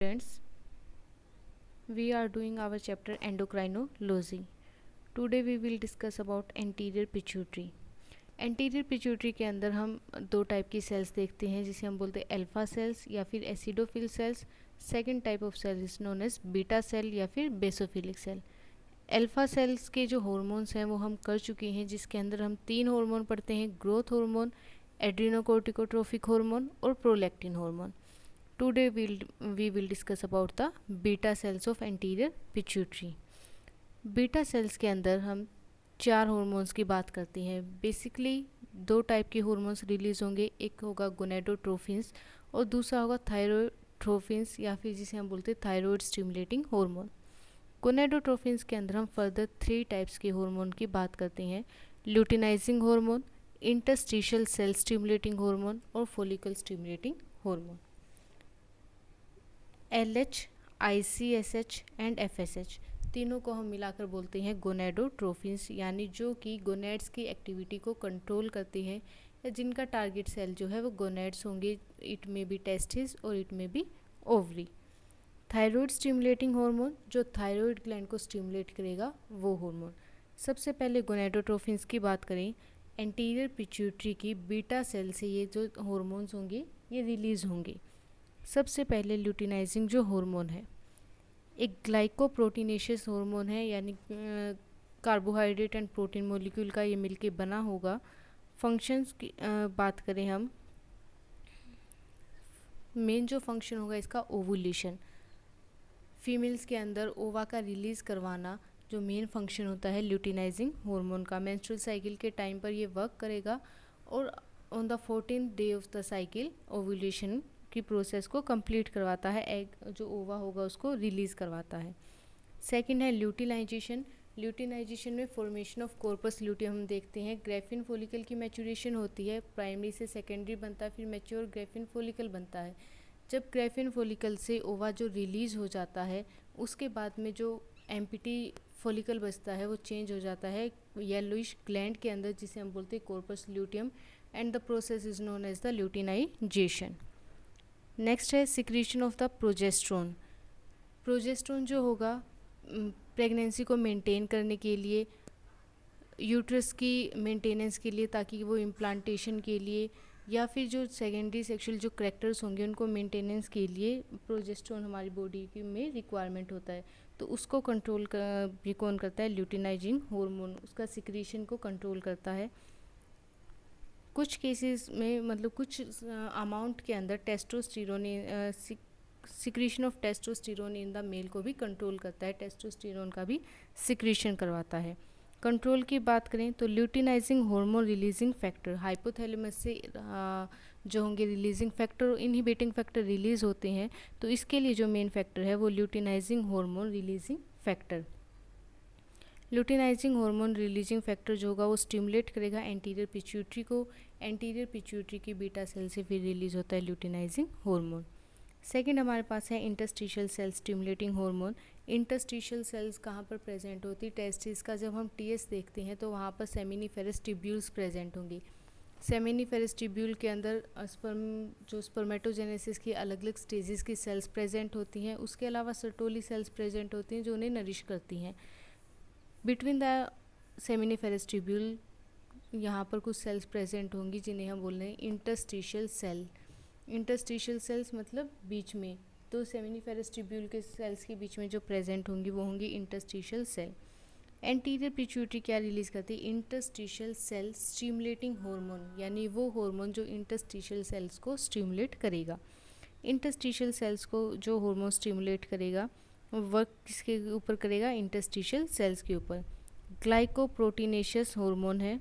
Friends, we are doing our chapter endocrinology. Today we will discuss about anterior pituitary. Anterior pituitary के अंदर हम दो type की sales देखते हैं जिसे हम बोलते हैं अल्फा सेल्स या फिर acidophil cells. Second type of cell is known as beta cell या फिर बेसोफिलिक सेल. अल्फा सेल्स के जो हॉर्मोन्स हैं वो हम कर चुके हैं, जिसके अंदर हम तीन हार्मोन पढ़ते हैं: ग्रोथ हार्मोन, एड्रीनोकोर्टिकोट्रोफिक हार्मोन और prolactin hormone. Today we will discuss about the beta cells of anterior pituitary. Beta cells के अंदर हम चार हार्मोन्स की बात करते हैं. बेसिकली दो टाइप के हार्मोन्स रिलीज होंगे, एक होगा गोनेडोट्रोफिन्स और दूसरा होगा थायरोट्रोफिन्स या फिर जिसे हम बोलते हैं थायराइड स्टिमुलेटिंग हार्मोन. गोनेडोट्रोफिन्स के अंदर हम फर्दर थ्री टाइप्स के हार्मोन की बात करते हैं: luteinizing hormone, interstitial cell stimulating hormone और follicle stimulating hormone. LH, ICSH and FSH तीनों को हम मिलाकर बोलते हैं गोनेडोट्रोफिन्स, यानी जो कि गोनेड्स की एक्टिविटी को कंट्रोल करती है या जिनका टारगेट सेल जो है वो गोनेड्स होंगे. इट में बी टेस्टिस और it may be ovary. Thyroid stimulating hormone जो थायराइड ग्लैंड को स्टिमुलेट करेगा वो हार्मोन. सबसे पहले गोनेडोट्रोफिन्स की बात करें, एंटीरियर पिट्यूटरी की बीटा सेल से ये जो हार्मोन्स होंगे ये रिलीज होंगे. सबसे पहले ल्यूटिनाइजिंग जो हार्मोन है एक ग्लाइकोप्रोटीनेशियस हार्मोन है, यानी कार्बोहाइड्रेट एंड प्रोटीन मॉलिक्यूल का ये मिलके बना होगा. फंक्शंस की बात करें हम, मेन जो फंक्शन होगा इसका ओवुलेशन. फीमेल्स के अंदर ओवा का रिलीज़ करवाना जो मेन फंक्शन होता है ल्यूटिनाइजिंग हार्मोन का. मेंस्ट्रुअल साइकिल के टाइम पर ये वर्क करेगा और on the 14th day of the cycle ovulation की प्रोसेस को कंप्लीट करवाता है. एग जो ओवा होगा उसको रिलीज़ करवाता है. सेकंड है ल्यूटिनाइजेशन. ल्यूटिनाइजेशन में फॉर्मेशन ऑफ कॉर्पस ल्यूटियम हम देखते हैं. ग्रेफिन फॉलिकल की मैचुरेशन होती है, प्राइमरी से सेकेंडरी बनता है, फिर मैच्योर ग्रेफिन फॉलिकल बनता है. जब ग्रेफिन फॉलिकल से ओवा जो रिलीज़ हो जाता है उसके बाद में जो एम्प्टी फॉलिकल बचता है वो चेंज हो जाता है येलोइश ग्लैंड के अंदर, जिसे हम बोलते हैं corpus luteum, and the process is known as the luteinization. Next है secretion of the progesterone. Progesterone जो होगा प्रेगनेंसी को मेंटेन करने के लिए, यूट्रस की मेंटेनेंस के लिए, ताकि वो इम्प्लांटेशन के लिए या फिर जो सेकेंडरी सेक्सुअल जो करैक्टर्स होंगे उनको मेंटेनेंस के लिए प्रोजेस्ट्रोन हमारी बॉडी की में रिक्वायरमेंट होता है. तो उसको कंट्रोल भी कौन करता है? ल्यूटिनाइजिंग हार्मोन उसका सिक्रीशन को कंट्रोल करता है. कुछ केसेस में मतलब कुछ अमाउंट के अंदर testosterone secretion of testosterone in the male को भी कंट्रोल करता है. टेस्टोस्टेरोन का भी सिक्रीशन करवाता है. कंट्रोल की बात करें तो luteinizing hormone releasing factor hypothalamus से जो होंगे रिलीजिंग फैक्टर और इनहिबिटिंग फैक्टर रिलीज़ होते हैं. तो इसके लिए जो मेन फैक्टर है वो luteinizing hormone releasing factor. Luteinizing hormone releasing factor जो होगा वो स्टिमुलेट करेगा एंटीरियर पिट्यूटरी को. एंटीरियर पिट्यूटरी की बीटा सेल से फिर रिलीज होता है ल्यूटिनाइजिंग हार्मोन. सेकंड हमारे पास है interstitial cell stimulating hormone. Interstitial cells कहाँ पर प्रेजेंट होती है? टेस्टिस का जब हम टीएस देखते हैं तो वहाँ पर सेमिनिफेरस ट्यूब्यूल्स प्रेजेंट होंगी. सेमिनिफेरस ट्यूब्यूल के अंदर जो स्पर्मेटोजेनेसिस की अलग अलग स्टेजेस की सेल्स प्रेजेंट होती हैं. उसके अलावा सर्टोली सेल्स प्रेजेंट होती हैं जो उन्हें नरिश करती हैं. बिटवीन द सेमिनिफेरस ट्यूब्यूल यहाँ पर कुछ सेल्स प्रेजेंट होंगी जिन्हें हम बोल रहे हैं इंटरस्टिशियल सेल. इंटरस्टिशियल सेल्स मतलब बीच में, तो सेमिनिफेरस ट्यूब्यूल के सेल्स के बीच में जो प्रेजेंट होंगी वो होंगी इंटरस्टिशियल सेल. एंटीरियर पिट्यूटरी क्या रिलीज़ करती है? इंटरस्टिशियल सेल स्टिमुलेटिंग हार्मोन, यानी वो हार्मोन जो इंटरस्टिशियल सेल्स को स्टिमुलेट करेगा. इंटरस्टिशियल सेल्स को जो हार्मोन स्टिमुलेट करेगा वर्क किसके ऊपर करेगा? इंटरस्टिशियल सेल्स के ऊपर. ग्लाइकोप्रोटीनेशियस हार्मोन है.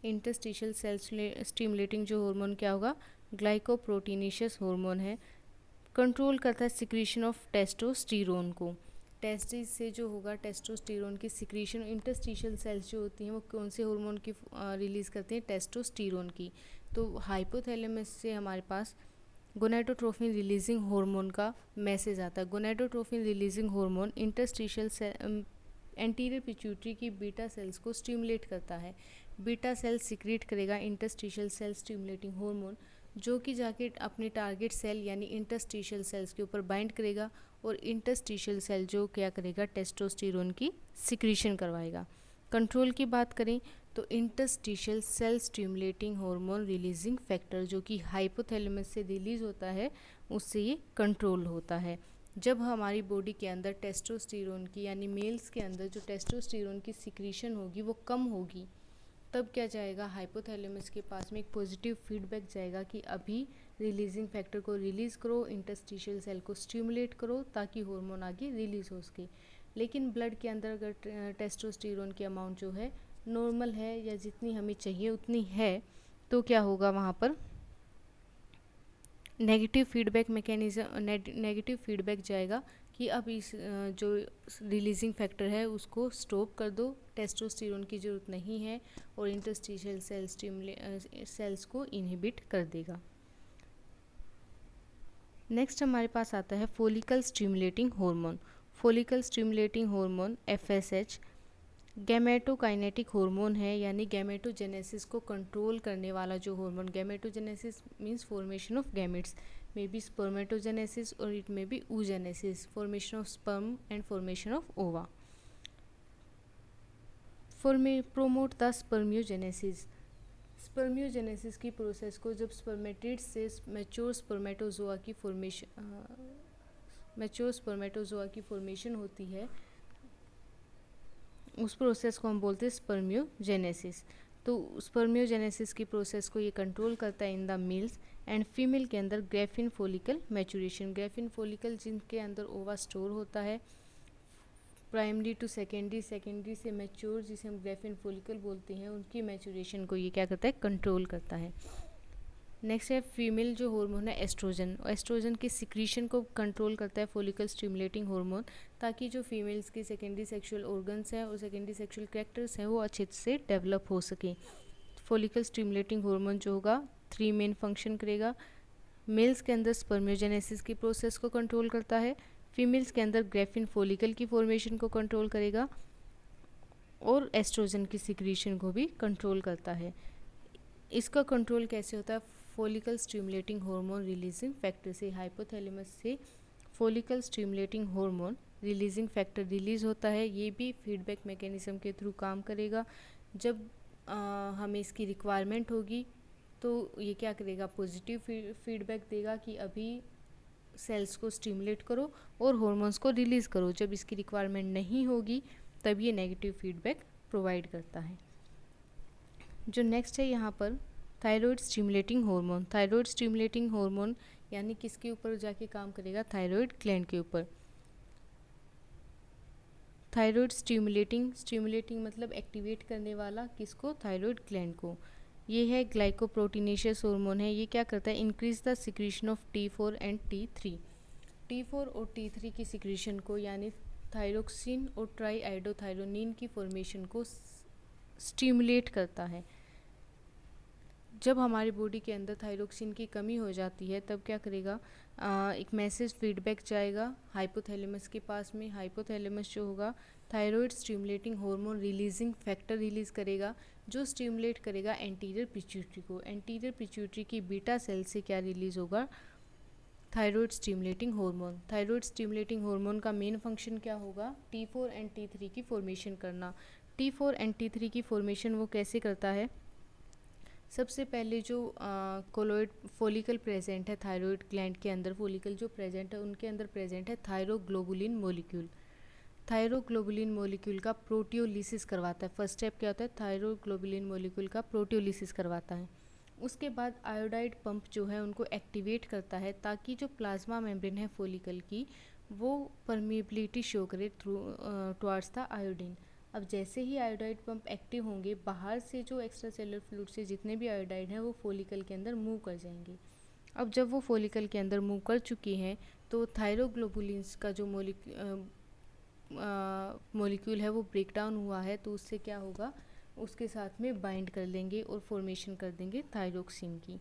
इंटरस्टिशियल सेल्स स्टिमुलेटिंग जो हार्मोन क्या होगा? ग्लाइकोप्रोटीनेशियस हार्मोन है. कंट्रोल करता है सिक्रीशन ऑफ टेस्टोस्टेरोन को. टेस्टिस से जो होगा टेस्टोस्टेरोन की सिक्रीशन. इंटरस्टिशियल सेल्स जो होती हैं वो कौन से हार्मोन की रिलीज़ करते हैं? टेस्टोस्टेरोन की. तो हाइपोथैलेमस से हमारे पास गोनेडोट्रोफिन रिलीजिंग हार्मोन का मैसेज आता है. Gonadotrophin releasing hormone interstitial anterior pituitary की बीटा सेल्स को स्टिमुलेट करता है. बीटा सेल सिक्रीट करेगा इंटरस्टिशियल सेल स्टिमुलेटिंग हार्मोन जो कि जाके अपने टारगेट सेल यानी इंटरस्टिशियल सेल्स के ऊपर बाइंड करेगा और इंटरस्टिशियल सेल जो क्या करेगा, टेस्टोस्टेरोन की सिक्रीशन करवाएगा। कंट्रोल की बात करें तो interstitial cell stimulating hormone releasing factor जो कि हाइपोथैलेमस से रिलीज होता है, उससे ये कंट्रोल होता है। जब हमारी बॉडी के अंदर टेस्टोस्टेरोन की यानी मेल्स के अंदर जो टेस्टोस्टेरोन की सिक्रीशन होगी वो कम होगी, तब क्या जाएगा, हाइपोथैलेमस के पास में एक पॉजिटिव फीडबैक जाएगा कि अभी रिलीजिंग फैक्टर को रिलीज़ करो, इंटरस्टिशियल सेल को स्टिमुलेट करो ताकि हार्मोन आगे रिलीज़ हो सके। लेकिन ब्लड के अंदर अगर टेस्टोस्टेरोन की अमाउंट जो है नॉर्मल है या जितनी हमें चाहिए उतनी है, तो क्या होगा, वहाँ पर negative feedback mechanism, negative feedback जाएगा कि अब इस जो रिलीजिंग फैक्टर है उसको स्टॉप कर दो, टेस्टोस्टेरोन की ज़रूरत नहीं है और इंटरस्टिशियल सेल्स को इनहिबिट कर देगा। नेक्स्ट हमारे पास आता है follicle stimulating hormone. Follicle stimulating hormone FSH gametokinetic hormone है, यानी गैमेटोजेनेसिस को कंट्रोल करने वाला जो हार्मोन। Gametogenesis means formation of gametes, may be spermatogenesis और it may be oogenesis, formation of sperm and formation of ova. Promote the spermiogenesis, spermiogenesis की process को जब स्पर्मेटिड से मैच्योर स्पर्मेटोजोआ की फॉर्मेशन होती है, उस प्रोसेस को हम बोलते हैं स्पर्मियोजेनेसिस। तो स्पर्मियोजेनेसिस की प्रोसेस को ये कंट्रोल करता है in the mails and female के अंदर Graafian follicle maturation. Graafian follicle जिनके अंदर ओवा स्टोर होता है, प्राइमरी टू सेकेंडरी, सेकेंडरी से मैच्योर जिसे हम ग्रेफिन फॉलिकल बोलते हैं, उनकी मैचुरेशन को ये क्या करता है, कंट्रोल करता है। नेक्स्ट है फीमेल जो हार्मोन है एस्ट्रोजन। एस्ट्रोजन की सिक्रीशन को कंट्रोल करता है फॉलिकल स्टिमुलेटिंग हार्मोन, ताकि जो फीमेल्स की सेकेंडरी सेक्सुअल ऑर्गन्स हैं और सेकेंडरी सेक्सुअल कैरेक्टर्स हैं वो अच्छे से डेवलप हो सकें। फॉलिकल स्टिमुलेटिंग हार्मोन जो होगा 3 मेन फंक्शन करेगा। मेल्स के अंदर स्पर्मियोजेनेसिस की प्रोसेस को कंट्रोल करता है, फीमेल्स के अंदर ग्रेफिन फॉलिकल की फॉर्मेशन को कंट्रोल करेगा और एस्ट्रोजन की सिक्रीशन को भी कंट्रोल करता है। इसका कंट्रोल कैसे होता है, follicle stimulating hormone releasing factor से। हाइपोथैलेमस से follicle stimulating hormone releasing factor release होता है, ये भी फीडबैक मैकेनिज्म के थ्रू काम करेगा। जब हमें इसकी रिक्वायरमेंट होगी तो ये क्या करेगा, पॉजिटिव फीडबैक देगा कि अभी सेल्स को स्टिमुलेट करो और हार्मोन्स को रिलीज़ करो। जब इसकी रिक्वायरमेंट नहीं होगी तब ये नेगेटिव फीडबैक प्रोवाइड करता है। जो नेक्स्ट है यहाँ पर thyroid stimulating hormone. Thyroid stimulating hormone यानी किसके ऊपर जाके काम करेगा, थायराइड ग्लैंड के ऊपर। थायराइड स्टिमुलेटिंग मतलब एक्टिवेट करने वाला, किसको, थायराइड ग्लैंड को। ये है ग्लाइकोप्रोटीनेशियस हार्मोन है। ये क्या करता है, increase the secretion of T4 and T3। T4 और T3 की सिक्रीशन को यानी थायरोक्सिन और ट्राईआइडोथायरोनिन की फॉर्मेशन को स्टिमुलेट करता है। जब हमारी बॉडी के अंदर थायरोक्सिन की कमी हो जाती है तब क्या करेगा, एक मैसेज फीडबैक जाएगा हाइपोथैलेमस के पास में। हाइपोथैलेमस जो होगा thyroid stimulating hormone releasing factor release करेगा, जो स्टिमुलेट करेगा एंटीरियर पिट्यूटरी को। एंटीरियर पिट्यूटरी की बीटा सेल से क्या रिलीज़ होगा, thyroid stimulating hormone. Thyroid stimulating hormone का मेन फंक्शन क्या होगा, T4 एंड T3 की फॉर्मेशन करना। T4 एंड T3 की फॉर्मेशन वो कैसे करता है, सबसे पहले जो कोलोइड फॉलिकल प्रेजेंट है थायराइड ग्लैंड के अंदर, फॉलिकल जो प्रेजेंट है उनके अंदर प्रेजेंट है थायरोग्लोबुलिन मॉलिक्यूल। थायरोग्लोबुलिन मॉलिक्यूल का प्रोटियोलिसिस करवाता है। फर्स्ट स्टेप क्या होता है, थायरोग्लोबुलिन मॉलिक्यूल का प्रोटियोलिसिस करवाता है। उसके बाद आयोडाइड पंप जो है उनको एक्टिवेट करता है ताकि जो प्लाज्मा मेम्ब्रेन है फॉलिकल की वो परमिएबिलिटी शो करे थ्रू टुवार्ड्स द आयोडीन। अब जैसे ही आयोडाइड पंप एक्टिव होंगे, बाहर से जो एक्स्ट्रा सेलुलर फ्लूइड से जितने भी आयोडाइड हैं वो फॉलिकल के अंदर मूव कर जाएंगे। अब जब वो फॉलिकल के अंदर मूव कर चुकी हैं तो थायरोग्लोबुलिन्स का जो मॉलिक्यूल है वो ब्रेक डाउन हुआ है, तो उससे क्या होगा, उसके साथ में बाइंड कर लेंगे और फॉर्मेशन कर देंगे थायरोक्सिन की।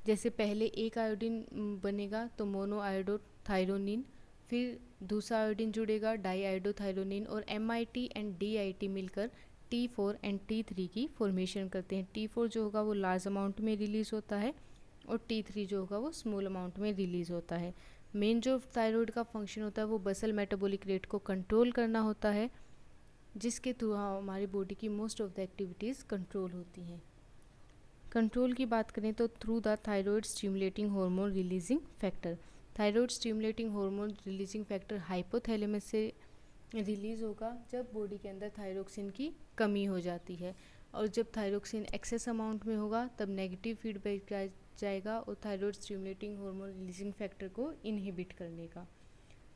जैसे पहले एक आयोडीन बनेगा तो मोनो आयोडोथायरोनिन, फिर दूसरा आयोडीन जुड़ेगा डाईआयोडोथायरोनिन, और MIT एंड DIT मिलकर T4 एंड T3 की फॉर्मेशन करते हैं। T4 जो होगा वो लार्ज अमाउंट में रिलीज़ होता है और T3 जो होगा वो स्मॉल अमाउंट में रिलीज़ होता है। मेन जो थायराइड का फंक्शन होता है वो बसल मेटाबॉलिक रेट को कंट्रोल करना होता है, जिसके थ्रू हमारी बॉडी की most of the activities control होती हैं। कंट्रोल की बात करें तो through the thyroid stimulating hormone releasing factor. Thyroid stimulating hormone releasing factor hypothalamus से रिलीज़ होगा जब बॉडी के अंदर थायरोक्सिन की कमी हो जाती है, और जब थायरोक्सिन एक्सेस अमाउंट में होगा तब नेगेटिव फीडबैक जाएगा और thyroid stimulating hormone releasing factor को इनहिबिट करने का।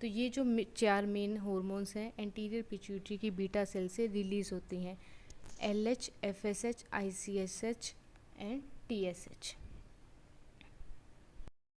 तो ये जो 4 मेन हार्मोन्स हैं एंटीरियर पिट्यूटरी की बीटा सेल से रिलीज़ होती हैं, LH, FSH, ICSH and TSH।